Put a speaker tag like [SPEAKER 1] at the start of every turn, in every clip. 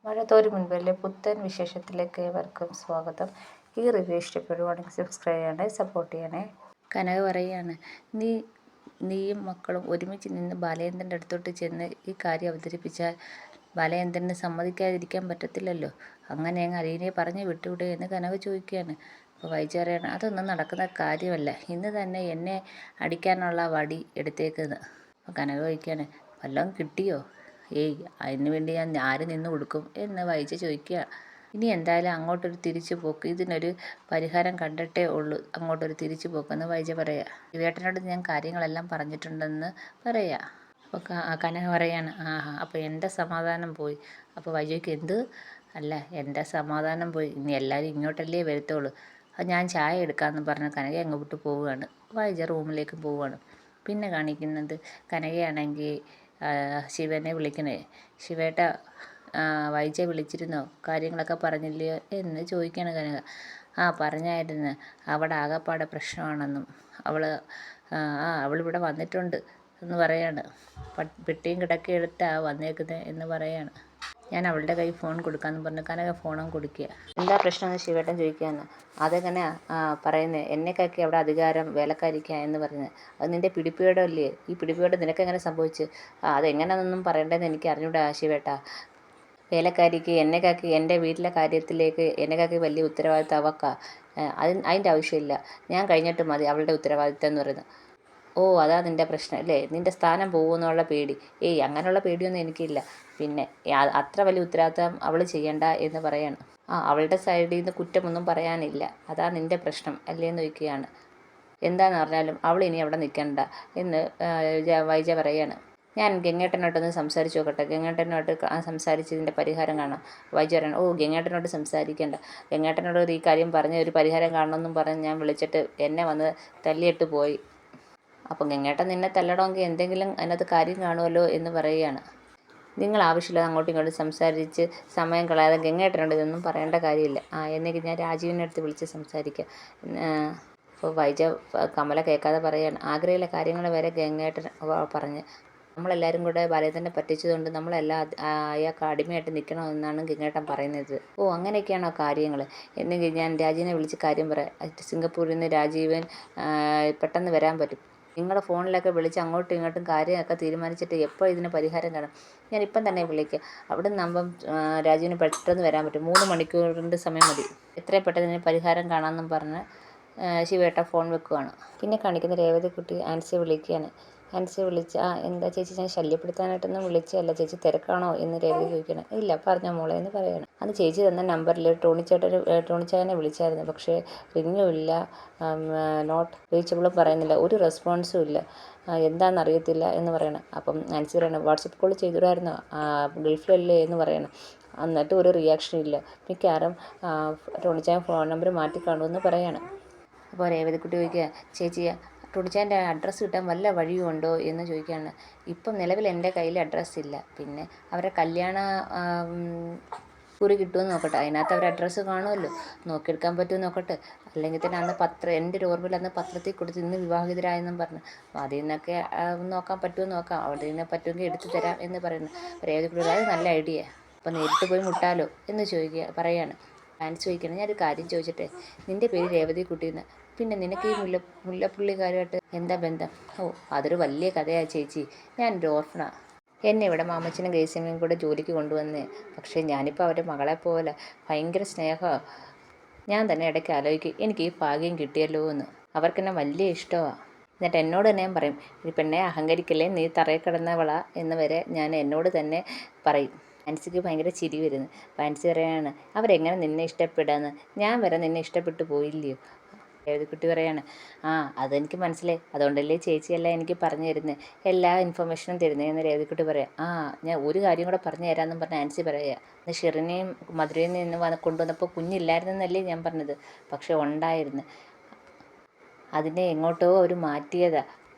[SPEAKER 1] മഴ തോരും മുൻപല്ലേ പുത്തൻ വിശേഷത്തിലേക്ക് ഏവർക്കും സ്വാഗതം. ഈ റിവ്യൂ ഇഷ്ടപ്പെടുവാണെങ്കിൽ സബ്സ്ക്രൈബ് ചെയ്യണേ, സപ്പോർട്ട് ചെയ്യണേ. കനക പറയുകയാണ്, നീയും മക്കളും ഒരുമിച്ച് നിന്ന് ബാലചന്ദ്രൻ്റെ അടുത്തോട്ട് ചെന്ന് ഈ കാര്യം അവതരിപ്പിച്ചാൽ ബാലചന്ദ്രന് സമ്മതിക്കാതിരിക്കാൻ പറ്റത്തില്ലല്ലോ. അങ്ങനെ അങ്ങ് അലീനയെ പറഞ്ഞു വിട്ടുവിടുക എന്ന് കനക ചോദിക്കുകയാണ്. അപ്പോൾ വൈജ പറയാണ്, അതൊന്നും നടക്കുന്ന കാര്യമല്ല. ഇന്ന് തന്നെ എന്നെ അടിക്കാനുള്ള വടി എടുത്തേക്കെന്ന്. അപ്പോൾ കനക ചോദിക്കുകയാണ്, വല്ലതും കിട്ടിയോ? ഏയ്, അതിനു വേണ്ടി ഞാൻ ആര് നിന്ന് കൊടുക്കും എന്ന് വൈജ ചോദിക്കുക. ഇനി എന്തായാലും അങ്ങോട്ടൊരു തിരിച്ചു പോക്ക്, ഇതിനൊരു പരിഹാരം കണ്ടിട്ടേ ഉള്ളൂ അങ്ങോട്ടൊരു തിരിച്ചു പോക്കെന്ന് വൈജ പറയുക. ശിവേട്ടനോട് ഞാൻ കാര്യങ്ങളെല്ലാം പറഞ്ഞിട്ടുണ്ടെന്ന് പറയുക. അപ്പോൾ കനക പറയാണ്, ആഹാ, അപ്പോൾ എൻ്റെ സമാധാനം പോയി. അപ്പോൾ വൈജയ്ക്ക് എന്ത്? അല്ല, എൻ്റെ സമാധാനം പോയി, ഇനി എല്ലാവരും ഇങ്ങോട്ടല്ലേ വരത്തുള്ളൂ. അത് ഞാൻ ചായ എടുക്കാമെന്ന് പറഞ്ഞ് കനക അങ്ങ് വിട്ട് പോവുകയാണ്. വൈജ റൂമിലേക്ക് പോവുകയാണ്. പിന്നെ കാണിക്കുന്നത് കനകയാണെങ്കിൽ ശിവനെ വിളിക്കണേ. ശിവേട്ട, വൈജ വിളിച്ചിരുന്നോ? കാര്യങ്ങളൊക്കെ പറഞ്ഞില്ലയോ എന്ന് ചോദിക്കുകയാണ് കനക. പറഞ്ഞായിരുന്നു. അവിടെ ആകപ്പാടെ പ്രശ്നമാണെന്നും അവളിവിടെ വന്നിട്ടുണ്ട് എന്ന് പറയാണ്. പെട്ടിയും കിടക്കയും എടുത്താ വന്നേക്കുന്നത് എന്ന് പറയാണ്. ഞാൻ അവളുടെ കൈ ഫോൺ കൊടുക്കാമെന്ന് പറഞ്ഞ് കനക ഫോണും കൊടുക്കുക. എന്താ പ്രശ്നമെന്ന് ശിവേട്ടൻ ചോദിക്കുകയാണ്. അതെങ്ങനെയാ പറയുന്നത്? എന്നെക്കാക്കി അവിടെ അധികാരം വേലക്കാരിക്കുക എന്ന് പറയുന്നത്. അത് നിൻ്റെ പിടിപ്പുകേടല്ലേ? ഈ പിടിപ്പുകേട് നിനക്കെങ്ങനെ സംഭവിച്ചു? അതെങ്ങനെയാണെന്നൊന്നും പറയേണ്ടതെന്ന് എനിക്ക് അറിഞ്ഞൂടാ ശിവേട്ടാ. വേലക്കാരിക്ക് എന്നെക്കാക്കി എൻ്റെ വീട്ടിലെ കാര്യത്തിലേക്ക് എന്നെക്കാക്കി വലിയ ഉത്തരവാദിത്തം അവക്കാ. അതിൻ്റെ ആവശ്യമില്ല. ഞാൻ കഴിഞ്ഞിട്ട് മതി അവളുടെ ഉത്തരവാദിത്തം എന്ന് പറയുന്നത്. ഓ, അതാ നിൻ്റെ പ്രശ്നം അല്ലേ? നിൻ്റെ സ്ഥാനം പോകുമെന്നുള്ള പേടി. ഏയ്, അങ്ങനെയുള്ള പേടിയൊന്നും എനിക്കില്ല. പിന്നെ അത്ര വലിയ ഉത്തരവാദിത്തം അവൾ ചെയ്യണ്ട എന്ന് പറയാണ്. അവളുടെ സൈഡിൽ നിന്ന് കുറ്റമൊന്നും പറയാനില്ല. അതാ നിൻ്റെ പ്രശ്നം അല്ലേ എന്ന് ചോദിക്കുകയാണ്. എന്താണെന്ന് പറഞ്ഞാലും അവൾ ഇനി അവിടെ നിൽക്കണ്ട എന്ന് വൈജ പറയാണ്. ഞാൻ ഗംഗേട്ടനോട്ടൊന്ന് സംസാരിച്ച് നോക്കട്ടെ. ഗംഗേട്ടനോട്ട് സംസാരിച്ച് ഇതിൻ്റെ പരിഹാരം കാണാം. വൈജ പറയണം, ഓ, ഗംഗേട്ടനോട് സംസാരിക്കേണ്ട. ഗംഗേട്ടനോട് ഈ കാര്യം പറഞ്ഞ് ഒരു പരിഹാരം കാണണമെന്നും പറഞ്ഞ് ഞാൻ വിളിച്ചിട്ട് എന്നെ വന്ന് തല്ലിയിട്ട് പോയി. അപ്പം ഗംഗേട്ടൻ നിന്നെ തല്ലണമെങ്കിൽ എന്തെങ്കിലും അതിനകത്ത് കാര്യം കാണുമല്ലോ എന്ന് പറയുകയാണ്. നിങ്ങൾ ആവശ്യമില്ലാതെ അങ്ങോട്ടും ഇങ്ങോട്ടും സംസാരിച്ച് സമയം കളയാതെ ഗംഗേട്ടനോട് ഇതൊന്നും പറയേണ്ട കാര്യമില്ല. എന്നെങ്കിൽ ഞാൻ രാജീവിൻ്റെ അടുത്ത് വിളിച്ച് സംസാരിക്കാം. അപ്പോൾ വൈജ കമല കേൾക്കാതെ പറയുകയാണ്. ആഗ്രഹമുള്ള കാര്യങ്ങൾ വരെ ഗംഗേട്ടൻ പറഞ്ഞ് നമ്മളെല്ലാവരും കൂടെ ബാലചന്ദ്രനെ പറ്റിച്ചതുകൊണ്ട് നമ്മളെല്ലാം അയാൾക്ക് അടിമയായിട്ട് നിൽക്കണമെന്നാണ് ഗംഗേട്ടൻ പറയുന്നത്. ഓ, അങ്ങനെയൊക്കെയാണോ കാര്യങ്ങൾ? എന്നെങ്കിൽ ഞാൻ രാജീവിനെ വിളിച്ച് കാര്യം പറയാം. സിംഗപ്പൂരിൽ നിന്ന് രാജീവൻ പെട്ടെന്ന് വരാൻ പറ്റും. നിങ്ങളുടെ ഫോണിലൊക്കെ വിളിച്ച് അങ്ങോട്ടും ഇങ്ങോട്ടും കാര്യമൊക്കെ തീരുമാനിച്ചിട്ട് എപ്പോൾ ഇതിന് പരിഹാരം കാണും? ഞാനിപ്പം തന്നെ വിളിക്കാം. അവിടെ നിന്നാകുമ്പം രാജീവിന് പെട്ടെന്ന് വരാൻ പറ്റും. 3 മണിക്കൂറിൻ്റെ സമയം മതി. എത്രയും പെട്ടെന്ന് ഇതിന് പരിഹാരം കാണാമെന്നും പറഞ്ഞ് ശിവേട്ട ഫോൺ വെക്കുകയാണ്. പിന്നെ കാണിക്കുന്ന രേവതിക്കുട്ടി ആൻസിയെ വിളിക്കുകയാണ്. ആൻസിയെ വിളിച്ച്, എന്താ ചേച്ചി, ഞാൻ ശല്യപ്പെടുത്താനായിട്ടൊന്നും വിളിച്ചതല്ല. ചേച്ചി തിരക്കാണോ എന്ന് രേവതി ചോദിക്കണം. ഇല്ല, പറഞ്ഞോ മോളെ എന്ന് പറയണം. അത് ചേച്ചി തന്ന നമ്പറിൽ ടോണിച്ചായനെ വിളിച്ചായിരുന്നു. പക്ഷേ റിങ്ങും ഇല്ല, നോട്ട് റീച്ചബിളും പറയുന്നില്ല, ഒരു റെസ്പോൺസും ഇല്ല. എന്താണെന്നറിയത്തില്ല എന്ന് പറയണം. അപ്പം ആൻസി പറയണം, വാട്സപ്പ് കോൾ ചെയ്തിടായിരുന്നോ? ഗൾഫിലല്ലേ എന്ന് പറയണം. എന്നിട്ട് ഒരു റിയാക്ഷൻ ഇല്ല. മിക്കവാറും ടോണിച്ചായൻ ഫോൺ നമ്പർ മാറ്റി കാണുമെന്ന് പറയാണ്. അപ്പോൾ രേവതിക്കുട്ടി ചോദിക്കുക, ചേച്ചി ടോണിച്ചായൻ്റെ അഡ്രസ്സ് കിട്ടാൻ വല്ല വഴിയും ഉണ്ടോ എന്ന് ചോദിക്കുകയാണ്. ഇപ്പം നിലവിൽ എൻ്റെ കയ്യിൽ അഡ്രസ്സ് ഇല്ല. പിന്നെ അവരെ കല്യാണ കുറി കിട്ടുമെന്ന് നോക്കട്ടെ. അതിനകത്ത് അവർ അഡ്രസ്സ് കാണുമല്ലോ, നോക്കിയെടുക്കാൻ പറ്റുമെന്ന് നോക്കട്ടെ. അല്ലെങ്കിൽ തന്നെ അന്ന് എൻ്റെ ഒരു ഓർമ്മയിൽ അന്ന് പത്രത്തിൽ കൊടുത്ത് ഇന്ന് വിവാഹിതരായെന്നും പറഞ്ഞു. അപ്പോൾ അതിൽ നിന്നൊക്കെ നോക്കാൻ പറ്റുമെന്ന് നോക്കാം. അവിടെ നിന്ന് പറ്റുമെങ്കിൽ എടുത്തു തരാം എന്ന് പറയുന്നു. രേവതിക്കുട്ടി, അത് നല്ല ഐഡിയ. അപ്പോൾ നേരിട്ട് പോയി മുട്ടാലോ എന്ന് പറയാണ്. ആൻസി ചോദിക്കണം, ഞാനൊരു കാര്യം ചോദിച്ചിട്ടെ, നിൻ്റെ പേര് രേവതിക്കുട്ടിയെന്ന്, പിന്നെ നിനക്ക് ഈ മുല്ലപ്പുള്ളിക്കാരുമായിട്ട് എന്താ ബന്ധം? ഓ, അതൊരു വലിയ കഥയാണ് ചേച്ചി. ഞാനൊരു ഓർഫണാണ്. എന്നെ ഇവിടെ മാമച്ചനും ഗേസിനും കൂടെ ജോലിക്ക് കൊണ്ടുവന്നേ. പക്ഷേ ഞാനിപ്പോൾ അവരുടെ മകളെ പോലെ ഭയങ്കര സ്നേഹമാണ്. ഞാൻ തന്നെ ഇടയ്ക്ക് ആലോചിക്കും, എനിക്ക് ഈ ഭാഗ്യം കിട്ടിയല്ലോ എന്ന്. അവർക്കെന്നെ വലിയ ഇഷ്ടമാണ്. എന്നിട്ട് എന്നോട് തന്നെ ഞാൻ പറയും, ഈ പെണ്ണെ അഹങ്കരിക്കല്ലേ, നീ തറയിൽ കിടന്നവളാ എന്ന് വരെ ഞാൻ എന്നോട് തന്നെ പറയും. ആൻസിക്ക് ഭയങ്കര ചിരി വരുന്നു. അപ്പോൾ ആൻസി പറയാണ്, അവരെങ്ങനെ നിന്നെ ഇഷ്ടപ്പെടാന്ന്? ഞാൻ വരെ നിന്നെ ഇഷ്ടപ്പെട്ടു പോയില്ലയോ? രേവതിക്കുട്ടി പറയാണ്, അതെനിക്ക് മനസ്സിലായി. അതുകൊണ്ടല്ലേ ചേച്ചിയല്ല എനിക്ക് പറഞ്ഞു തരുന്നത്, എല്ലാ ഇൻഫർമേഷനും തരുന്നത് എന്ന് രേവതിക്കുട്ടി പറയാം. ഞാൻ ഒരു കാര്യം കൂടെ പറഞ്ഞു തരാമെന്നും പറഞ്ഞ് ആൻസി പറയുക. ഷെറിനെയും മധുരയിൽ നിന്ന് കൊണ്ടുവന്നപ്പോൾ കുഞ്ഞില്ലായിരുന്നെന്നല്ലേ ഞാൻ പറഞ്ഞത്? പക്ഷെ ഉണ്ടായിരുന്നു. അതിനെ എങ്ങോട്ടോ അവർ മാറ്റിയതാണ്.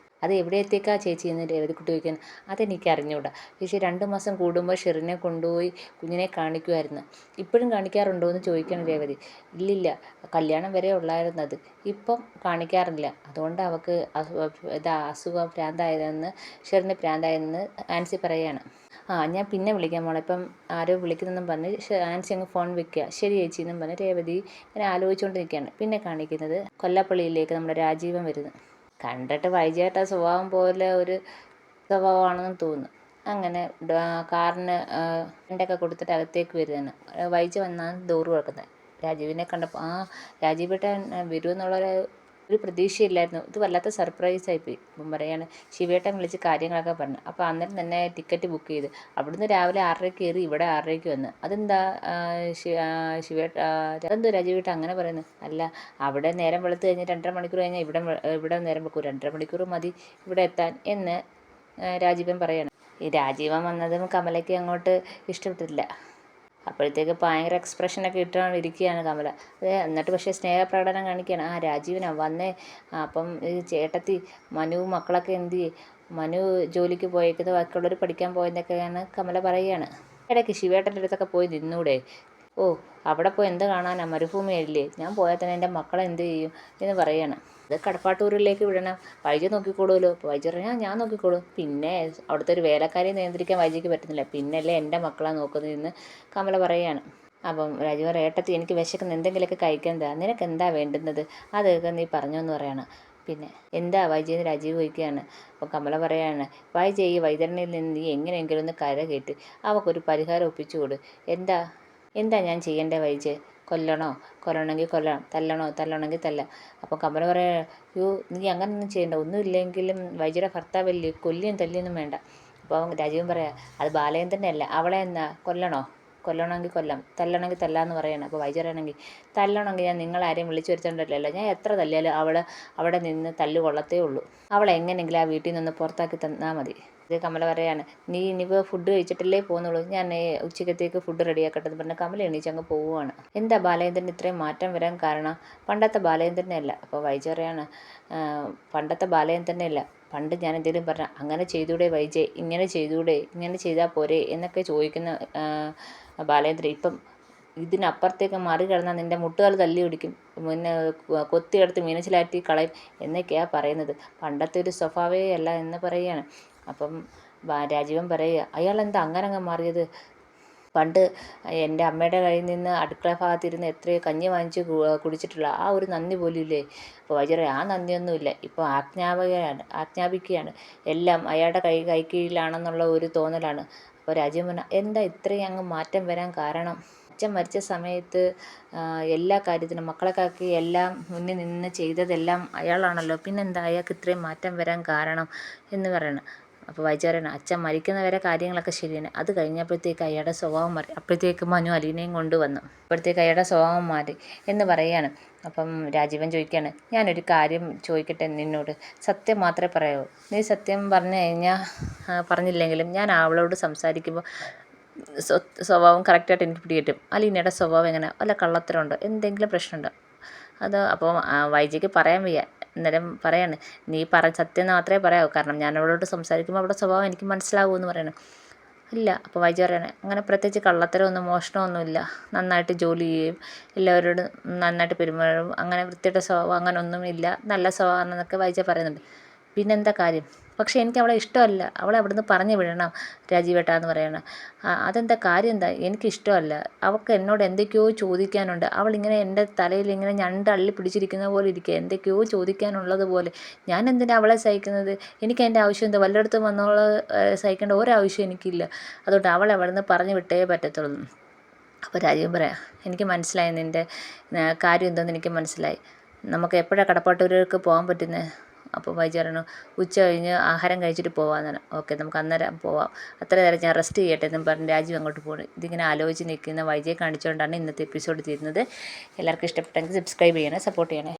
[SPEAKER 1] അത് എവിടെയത്തേക്കാ ചേച്ചി എന്ന് രേവതിക്കുട്ടി ചോദിക്കാൻ. അതെനിക്ക് അറിഞ്ഞൂടാ. ചേച്ചി 2 മാസം കൂടുമ്പോൾ ഷെറിനെ കൊണ്ടുപോയി കുഞ്ഞിനെ കാണിക്കുമായിരുന്നു. ഇപ്പോഴും കാണിക്കാറുണ്ടോ എന്ന് ചോദിക്കണം രേവതി. ഇല്ലില്ല, കല്യാണം വരെ ഉള്ളായിരുന്നത്. ഇപ്പം കാണിക്കാറില്ല. അതുകൊണ്ട് അവൾക്ക് അസുഖം ഭ്രാന്തായതെന്ന്, ഷെറിന് ഭ്രാന്തായതെന്ന് ആൻസി പറയുകയാണ്. ഞാൻ പിന്നെ വിളിക്കാം മോളെ, ഇപ്പം ആരോ വിളിക്കുന്നെന്നും പറഞ്ഞ് ആൻസി അങ്ങ് ഫോൺ വെക്കുക. ശരി ചേച്ചി എന്നും പറഞ്ഞ് രേവതി ഇങ്ങനെ ആലോചിച്ചുകൊണ്ട് നിൽക്കുകയാണ്. പിന്നെ കാണിക്കുന്നത് കൊല്ലപ്പള്ളിയിലേക്ക് നമ്മുടെ രാജീവൻ വരുന്നു. കണ്ടിട്ട് വൈജയേട്ട സ്വഭാവം പോലെ ഒരു സ്വഭാവമാണെന്ന് തോന്നുന്നു. അങ്ങനെ കാറിന് രണ്ടൊക്കെ കൊടുത്തിട്ട് അകത്തേക്ക് വരികയാണ്. വൈജ വന്നാണ് ഡോറ് തുറക്കുന്നത്. രാജീവിനെ കണ്ടപ്പോൾ രാജീവേട്ടൻ വരുമെന്നുള്ളൊരു പ്രതീക്ഷയില്ലായിരുന്നു. ഇത് വല്ലാത്ത സർപ്രൈസായിപ്പോയി. അപ്പം പറയാണ് ശിവേട്ടൻ വിളിച്ച് കാര്യങ്ങളൊക്കെ പറഞ്ഞു. അപ്പോൾ അന്നേരം തന്നെ ടിക്കറ്റ് ബുക്ക് ചെയ്ത് അവിടുന്ന് രാവിലെ 6:30 കയറി ഇവിടെ 6:30 വന്ന്. അതെന്താ അതെന്തോ രാജീവേട്ടൻ അങ്ങനെ പറയുന്നത്? അല്ല, അവിടെ നേരം വെളുത്ത് കഴിഞ്ഞ് 2.5 മണിക്കൂർ കഴിഞ്ഞാൽ ഇവിടെ നേരം വെക്കും, 2.5 മണിക്കൂർ മതി ഇവിടെ എത്താൻ എന്ന് രാജീവൻ പറയാണ്. ഈ രാജീവൻ വന്നതും കമലയ്ക്ക് അങ്ങോട്ട് ഇഷ്ടപ്പെട്ടില്ല. അപ്പോഴത്തേക്ക് ഭയങ്കര എക്സ്പ്രഷനൊക്കെ ഇട്ടുകൊണ്ടിരിക്കുകയാണ് കമല. എന്നിട്ട് പക്ഷേ സ്നേഹപ്രകടനം കാണിക്കുകയാണ്. രാജീവനാ വന്നേ. അപ്പം ഈ ചേട്ടത്തി മനുവും മക്കളൊക്കെ എന്ത് ചെയ്യും? മനു ജോലിക്ക് പോയേക്കുന്നത്, ബാക്കിയുള്ളവർ പഠിക്കാൻ പോയതൊക്കെയാണ് കമല പറയുകയാണ്. ഇടയ്ക്ക് ശിവേട്ടൻ്റെ അടുത്തൊക്കെ പോയി നിന്നൂടെ? അവിടെ പോയി എന്ത് കാണാനാ? മരുഭൂമിയല്ലേ? ഞാൻ പോയാൽ തന്നെ എൻ്റെ മക്കളെ എന്ത് ചെയ്യും എന്ന് പറയുകയാണ്. അത് കടപ്പാട്ടൂരിലേക്ക് വിടണം, വൈജ നോക്കിക്കോളുമല്ലോ. അപ്പോൾ വൈജ പറഞ്ഞാൽ ഞാൻ നോക്കിക്കോളും. പിന്നെ അവിടുത്തെ ഒരു വേലക്കാരിയെ നിയന്ത്രിക്കാൻ വൈജയ്ക്ക് പറ്റുന്നില്ല, പിന്നല്ലേ എൻ്റെ മക്കളാണ് നോക്കുന്നതെന്ന് കമല പറയുകയാണ്. അപ്പം രാജീവ് പറയും, ഏട്ടത്തി എനിക്ക് വിശക്കുന്ന എന്തെങ്കിലുമൊക്കെ കഴിക്കുന്നതാ, നിനക്ക് എന്താ വേണ്ടുന്നത് അതൊക്കെ നീ പറഞ്ഞോ എന്ന് പറയാണ്. പിന്നെ എന്താ വൈജയെന്ന് രാജീവ് ചോദിക്കുകയാണ്. അപ്പോൾ കമല പറയാണ്, വൈജ ഈ വൈതരണിയിൽ നിന്ന് നീ എങ്ങനെയെങ്കിലും ഒന്ന് കര കേട്ട് അവൾക്കൊരു പരിഹാരം ഒപ്പിച്ചു കൊടു. എന്താ ഞാൻ ചെയ്യേണ്ടേ വൈജ? കൊല്ലണമെങ്കിൽ കൊല്ലണം, തല്ലണമെങ്കിൽ തല്ലാം. അപ്പോൾ കമല പറയാ, നീ അങ്ങനൊന്നും ചെയ്യണ്ട, ഒന്നുമില്ലെങ്കിലും വൈജയുടെ ഭർത്താവല്ലേ, കൊല്ലിയും തല്ലിയൊന്നും വേണ്ട. അപ്പോൾ രാജീവൻ പറയാം, അത് ബാലചന്ദ്രൻ്റെ അല്ല, അവളെ എന്നാ കൊല്ലണമെങ്കിൽ കൊല്ലാം, തല്ലണമെങ്കിൽ തല്ലാന്ന് പറയണം. അപ്പോൾ വൈജ പറയണമെങ്കിൽ തല്ലണമെങ്കിൽ ഞാൻ നിങ്ങളാരെയും വിളിച്ചു വരുത്തേണ്ടല്ലോ, ഞാൻ എത്ര തല്ലിയാലും അവിടെ നിന്ന് തല്ല് കൊള്ളത്തേ ഉള്ളൂ. അവളെ എങ്ങനെയെങ്കിലും ആ വീട്ടിൽ നിന്ന് പുറത്താക്കി തന്നാൽ മതി. ഇത് കമല പറയാണ്, നീ ഇനിയിപ്പോൾ ഫുഡ് കഴിച്ചിട്ടല്ലേ പോകുന്നുള്ളൂ, ഞാൻ ഉച്ചക്കത്തേക്ക് ഫുഡ് റെഡിയാക്കട്ടെ എന്ന് പറഞ്ഞ് കമല എണീച്ച് അങ്ങ് പോവുകയാണ്. എന്താ ബാലചന്ദ്രൻ ഇത്രയും മാറ്റം വരാൻ കാരണം? പണ്ടത്തെ ബാലചന്ദ്രനെ അല്ല. അപ്പോൾ വൈജ പറയാണ്, പണ്ടത്തെ ബാലചന്ദ്രനെ അല്ല, പണ്ട് ഞാൻ എന്തെങ്കിലും പറഞ്ഞാൽ അങ്ങനെ ചെയ്തൂടെ വൈജ, ഇങ്ങനെ ചെയ്താൽ പോരെ എന്നൊക്കെ ചോദിക്കുന്ന ബാലചന്ദ്രൻ ഇപ്പം ഇതിനപ്പുറത്തേക്ക് മറികടന്നാൽ നിൻ്റെ മുട്ടുകാൽ തല്ലി പിടിക്കും, പിന്നെ കൊത്തിയെടുത്ത് മീനച്ചിലാറ്റി കളയും എന്നൊക്കെയാണ് പറയുന്നത്. പണ്ടത്തെ ഒരു സ്വഭാവമേ അല്ല എന്ന് പറയുകയാണ്. അപ്പം രാജീവൻ പറയുക, അയാളെന്താ അങ്ങനെ മാറിയത്? പണ്ട് എൻ്റെ അമ്മയുടെ കയ്യിൽ നിന്ന് അടുക്കള ഭാഗത്തിരുന്ന് എത്രയോ കഞ്ഞി വാങ്ങിച്ച് കുടിച്ചിട്ടുള്ള ആ ഒരു നന്ദി പോലും ഇല്ലേ? അപ്പോൾ വൈജ ആ നന്ദിയൊന്നുമില്ല, ഇപ്പോൾ ആജ്ഞാപിക്കുകയാണ്, എല്ലാം അയാളുടെ കൈക്കീഴിലാണെന്നുള്ള ഒരു തോന്നലാണ്. അപ്പോൾ രാജീവൻ പറഞ്ഞാൽ, എന്താ ഇത്രയും അങ്ങ് മാറ്റം വരാൻ കാരണം? അച്ഛൻ മരിച്ച സമയത്ത് എല്ലാ കാര്യത്തിനും മക്കളെക്കാക്കി എല്ലാം മുന്നിൽ നിന്ന് ചെയ്തതെല്ലാം അയാളാണല്ലോ, പിന്നെന്താ അയാൾക്ക് ഇത്രയും മാറ്റം വരാൻ കാരണം എന്ന് പറയണം. അപ്പോൾ വൈജ പറയണം, അച്ഛൻ മരിക്കുന്നവരെ കാര്യങ്ങളൊക്കെ ശരിയാണ്, അത് കഴിഞ്ഞപ്പോഴത്തേക്ക് അയാളുടെ സ്വഭാവം മാറി, അപ്പോഴത്തേക്ക് മനു അലീനയും കൊണ്ടുവന്നു, അപ്പോഴത്തേക്ക് അയാളുടെ സ്വഭാവം മാറി എന്ന് പറയുകയാണ്. അപ്പം രാജീവൻ ചോദിക്കുകയാണ്, ഞാനൊരു കാര്യം ചോദിക്കട്ടെ നിന്നോട്, സത്യം മാത്രമേ പറയാവൂ. നീ സത്യം പറഞ്ഞില്ലെങ്കിലും ഞാൻ അവളോട് സംസാരിക്കുമ്പോൾ സ്വഭാവം കറക്റ്റായിട്ട് എനിക്ക് പിടികിട്ടും. അലീനയുടെ സ്വഭാവം എങ്ങനെ, വല്ല കള്ളത്തരമുണ്ടോ, എന്തെങ്കിലും പ്രശ്നമുണ്ടോ? അപ്പോൾ വൈജയ്ക്ക് പറയാൻ വയ്യ. അന്നേരം പറയാണ്, നീ സത്യം മാത്രമേ പറയാവൂ, കാരണം ഞാൻ അവളോട് സംസാരിക്കുമ്പോൾ അവളുടെ സ്വഭാവം എനിക്ക് മനസ്സിലാവുമെന്ന് പറയണം. ഇല്ല. അപ്പോൾ വൈജ പറയണേ, അങ്ങനെ പ്രത്യേകിച്ച് കള്ളത്തരമൊന്നും മോഷണമൊന്നുമില്ല, നന്നായിട്ട് ജോലി ചെയ്യും, എല്ലാവരോടും നന്നായിട്ട് പെരുമാറും, അങ്ങനെ വൃത്തിയുടെ സ്വഭാവം അങ്ങനെ ഒന്നുമില്ല, നല്ല സ്വഭാവമാണെന്നൊക്കെ വൈജ പറയുന്നുണ്ട്. പിന്നെന്താ കാര്യം? പക്ഷേ എനിക്ക് അവളെ ഇഷ്ടമല്ല, അവളെ അവിടുന്ന് പറഞ്ഞു വിടണം രാജീവേട്ടാ എന്ന് പറയണം. അതെന്താ കാര്യം? എന്താ? എനിക്കിഷ്ടമല്ല, അവൾക്ക് എന്നോട് എന്തൊക്കെയോ ചോദിക്കാനുണ്ട്, അവളിങ്ങനെ എൻ്റെ തലയിൽ ഇങ്ങനെ ഞണ്ട് അള്ളി പിടിച്ചിരിക്കുന്ന പോലെ ഇരിക്കുക, എന്തൊക്കെയോ ചോദിക്കാനുള്ളത് പോലെ. ഞാൻ എന്തിനാ അവളെ സഹിക്കുന്നത്? എനിക്ക് അതിൻ്റെ ആവശ്യം എന്താ? വല്ലയിടത്തും വന്നോളെ സഹിക്കേണ്ട ഒരാവശ്യം എനിക്കില്ല, അതുകൊണ്ട് അവളെ അവിടുന്ന് പറഞ്ഞു വിട്ടേ പറ്റത്തുള്ളൂ. അപ്പോൾ രാജീവൻ പറയാം, എനിക്ക് മനസ്സിലായി, നിൻ്റെ കാര്യം എന്തെന്ന് എനിക്ക് മനസ്സിലായി, നമുക്ക് എപ്പോഴാണ് കടപ്പാട്ടൂർക്ക് പോകാൻ പറ്റുന്നത്? അപ്പോൾ വൈജ പറഞ്ഞു, ഉച്ച കഴിഞ്ഞ് ആഹാരം കഴിച്ചിട്ട് പോകാമെന്നാണ്. ഓക്കെ, നമുക്ക് അന്നേരം പോവാം, അത്ര നേരം ഞാൻ റെസ്റ്റ് ചെയ്യട്ടെ എന്നും പറഞ്ഞ് രാജീവ് അങ്ങോട്ട് പോകുന്നു. ഇതിങ്ങനെ ആലോചിച്ച് നിൽക്കുന്ന വൈജയെ കാണിച്ചുകൊണ്ടാണ് ഇന്നത്തെ എപ്പിസോഡ് തീരുന്നത്. എല്ലാവർക്കും ഇഷ്ടപ്പെട്ടെങ്കിൽ സബ്സ്ക്രൈബ് ചെയ്യണേ, സപ്പോർട്ട് ചെയ്യണേ.